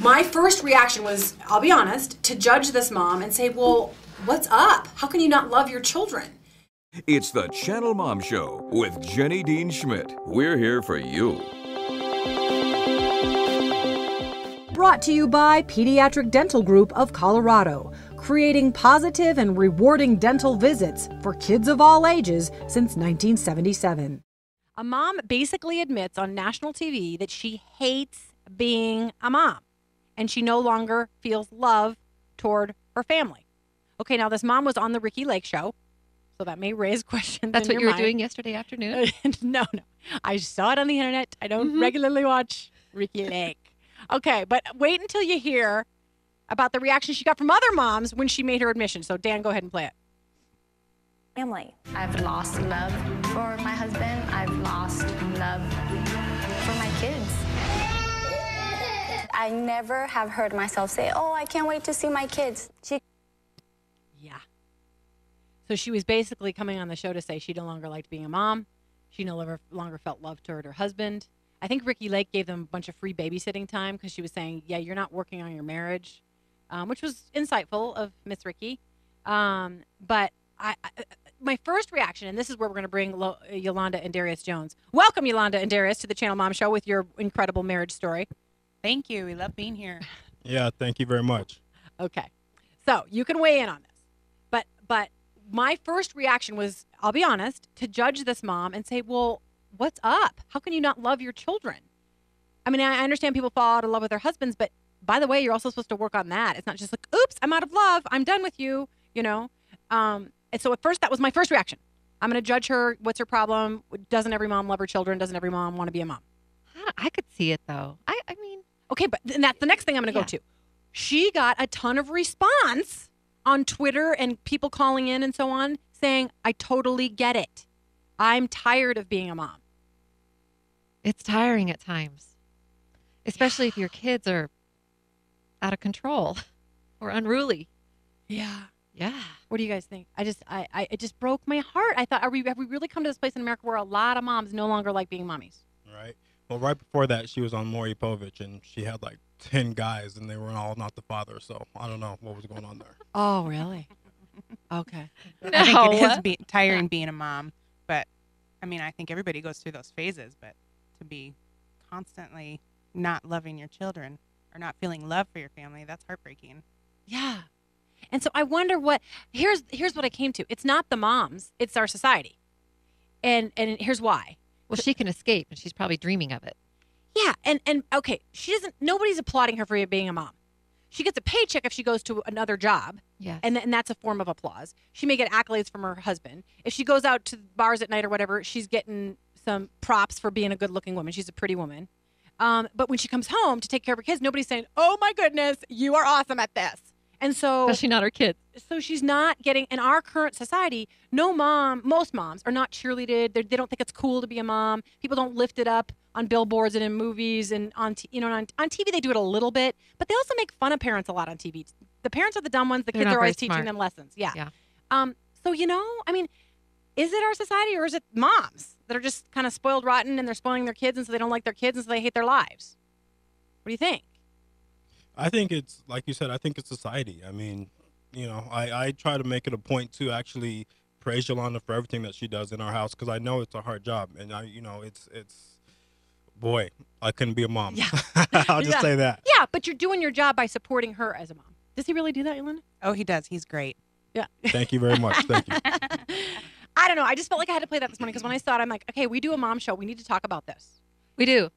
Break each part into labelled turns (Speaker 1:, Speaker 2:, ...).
Speaker 1: My first reaction was, I'll be honest, to judge this mom and say, well, what's up? How can you not love your children?
Speaker 2: It's the Channel Mom Show with Jenny Dean Schmidt. We're here for you.
Speaker 3: Brought to you by Pediatric Dental Group of Colorado, creating positive and rewarding dental visits for kids of all ages since 1977. A mom basically admits on national TV that she hates being a mom, and she no longer feels love toward her family. Okay, now this mom was on the Ricky Lake show, so that may raise questions.
Speaker 4: That's
Speaker 3: in
Speaker 4: what
Speaker 3: your
Speaker 4: you were
Speaker 3: mind.
Speaker 4: doing yesterday afternoon?
Speaker 3: No. I saw it on the internet. I don't regularly watch Ricky Lake. Okay, but wait until you hear about the reaction she got from other moms when she made her admission. So, Dan, go ahead and play it.
Speaker 5: Family. I've lost love for my husband. I've lost love for my kids. I never have heard myself say, oh, I can't wait to see my kids.
Speaker 3: Yeah. So she was basically coming on the show to say she no longer liked being a mom. She no longer felt love toward her husband. I think Ricky Lake gave them a bunch of free babysitting time because she was saying, yeah, you're not working on your marriage, which was insightful of Miss Ricky. But my first reaction, and this is where we're going to bring Yolanda and Darius Jones. Welcome, Yolanda and Darius, to the Channel Mom Show with your incredible marriage story.
Speaker 6: Thank you. We love being here.
Speaker 7: Yeah, thank you very much.
Speaker 3: Okay. So you can weigh in on this. But my first reaction was, I'll be honest, to judge this mom and say, well, what's up? How can you not love your children? I mean, I understand people fall out of love with their husbands, but by the way, you're also supposed to work on that. It's not just like, oops, I'm out of love. I'm done with you, you know? And so at first, that was my first reaction. I'm going to judge her. What's her problem? Doesn't every mom love her children? Doesn't every mom want to be a mom?
Speaker 4: I could see it, though. I mean.
Speaker 3: Okay, but then that's the next thing I'm going to go to. She got a ton of response on Twitter and people calling in and so on saying, I totally get it. I'm tired of being a mom.
Speaker 4: It's tiring at times, especially if your kids are out of control or unruly.
Speaker 3: Yeah.
Speaker 4: Yeah.
Speaker 3: What do you guys think? It just broke my heart. I thought, have we really come to this place in America where a lot of moms no longer like being mommies?
Speaker 7: Right. Well, right before that, she was on Maury Povich, and she had like 10 guys, and they were all not the father. So I don't know what was going on there.
Speaker 3: Oh, really? Okay.
Speaker 6: I think it is tiring being a mom, but I mean, I think everybody goes through those phases, but to be constantly not loving your children or not feeling love for your family, that's heartbreaking.
Speaker 3: Yeah. And so I wonder here's what I came to. It's not the moms, it's our society. And here's why.
Speaker 4: Well, she can escape, and she's probably dreaming of it.
Speaker 3: Yeah, and okay, nobody's applauding her for being a mom. She gets a paycheck if she goes to another job.
Speaker 4: Yes.
Speaker 3: And that's a form of applause. She may get accolades from her husband. If she goes out to bars at night or whatever, she's getting some props for being a good-looking woman. She's a pretty woman. But when she comes home to take care of her kids, nobody's saying, oh, my goodness, you are awesome at this. And so,
Speaker 4: especially not her kids.
Speaker 3: So she's not getting, in our current society, most moms are not cheerleaded. They don't think it's cool to be a mom. People don't lift it up on billboards and in movies and on TV they do it a little bit, but they also make fun of parents a lot on TV. The parents are the dumb ones. The kids are always teaching them lessons. Yeah. So, I mean, is it our society or is it moms that are just kind of spoiled rotten and they're spoiling their kids and so they don't like their kids and so they hate their lives? What do you think?
Speaker 7: I think it's, like you said, I think it's society. I mean, I try to make it a point to actually praise Yolanda for everything that she does in our house because I know it's a hard job. And, boy, I couldn't be a mom.
Speaker 3: Yeah.
Speaker 7: I'll just say that.
Speaker 3: Yeah, but you're doing your job by supporting her as a mom. Does he really do that, Yolanda?
Speaker 6: Oh, he does. He's great.
Speaker 3: Yeah.
Speaker 7: Thank you very much. Thank you.
Speaker 3: I don't know. I just felt like I had to play that this morning because when I saw it, I'm like, okay, we do a mom show. We need to talk about this.
Speaker 4: We do.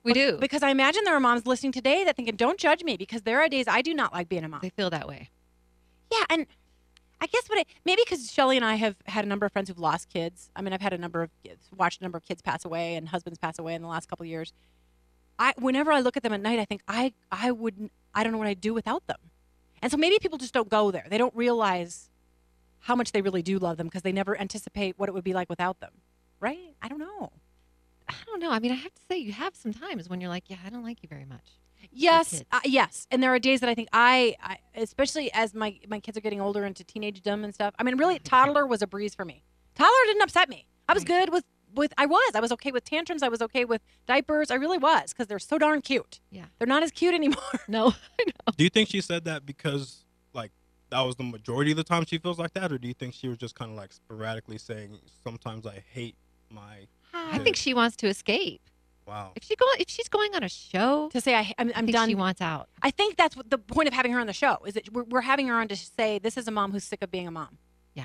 Speaker 4: We do.
Speaker 3: Because I imagine there are moms listening today that thinking, don't judge me because there are days I do not like being a mom.
Speaker 4: They feel that way.
Speaker 3: Yeah, and I guess maybe because Shelly and I have had a number of friends who've lost kids. I mean, I've had watched a number of kids pass away and husbands pass away in the last couple of years. Whenever I look at them at night, I think I don't know what I'd do without them. And so maybe people just don't go there. They don't realize how much they really do love them because they never anticipate what it would be like without them. Right? I don't know.
Speaker 4: I mean, I have to say, you have some times when you're like, yeah, I don't like you very much.
Speaker 3: Yes, yes. And there are days that I think I especially as my kids are getting older into teenagedom and stuff. I mean, really, toddler was a breeze for me. Toddler didn't upset me. I was good with I was okay with tantrums. I was okay with diapers. I really was, because they're so darn cute.
Speaker 4: Yeah.
Speaker 3: They're not as cute anymore.
Speaker 4: No, I know.
Speaker 7: Do you think she said that because like that was the majority of the time she feels like that, or do you think she was just kind of like sporadically saying sometimes I hate my?
Speaker 4: I think she wants to escape.
Speaker 7: Wow.
Speaker 4: If she's going on a show
Speaker 3: To say I'm
Speaker 4: I think
Speaker 3: done.
Speaker 4: she wants out.
Speaker 3: I think that's what the point of having her on the show is that we're having her on to say this is a mom who's sick of being a mom.
Speaker 4: Yeah.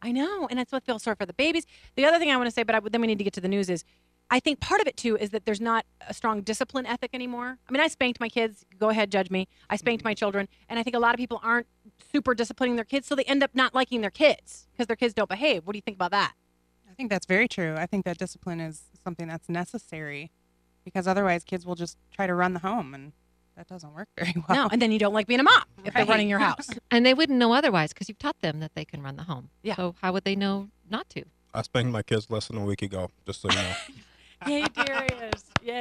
Speaker 3: I know, and that's what I feel sorry for the babies. The other thing I want to say, but then we need to get to the news, is I think part of it too is that there's not a strong discipline ethic anymore. I mean, I spanked my kids. Go ahead, judge me. I spanked my children, and I think a lot of people aren't super disciplining their kids, so they end up not liking their kids because their kids don't behave. What do you think about that?
Speaker 6: I think that's very true. I think that discipline is something that's necessary, because otherwise kids will just try to run the home, and that doesn't work very well.
Speaker 3: No, and then you don't like being a mom if they're
Speaker 6: Right.
Speaker 3: running your house.
Speaker 4: And they wouldn't know otherwise because you've taught them that they can run the home.
Speaker 3: Yeah.
Speaker 4: So how would they know not to?
Speaker 7: I spanked my kids less than a week ago, just so you know.
Speaker 3: Yay, Darius. Yay.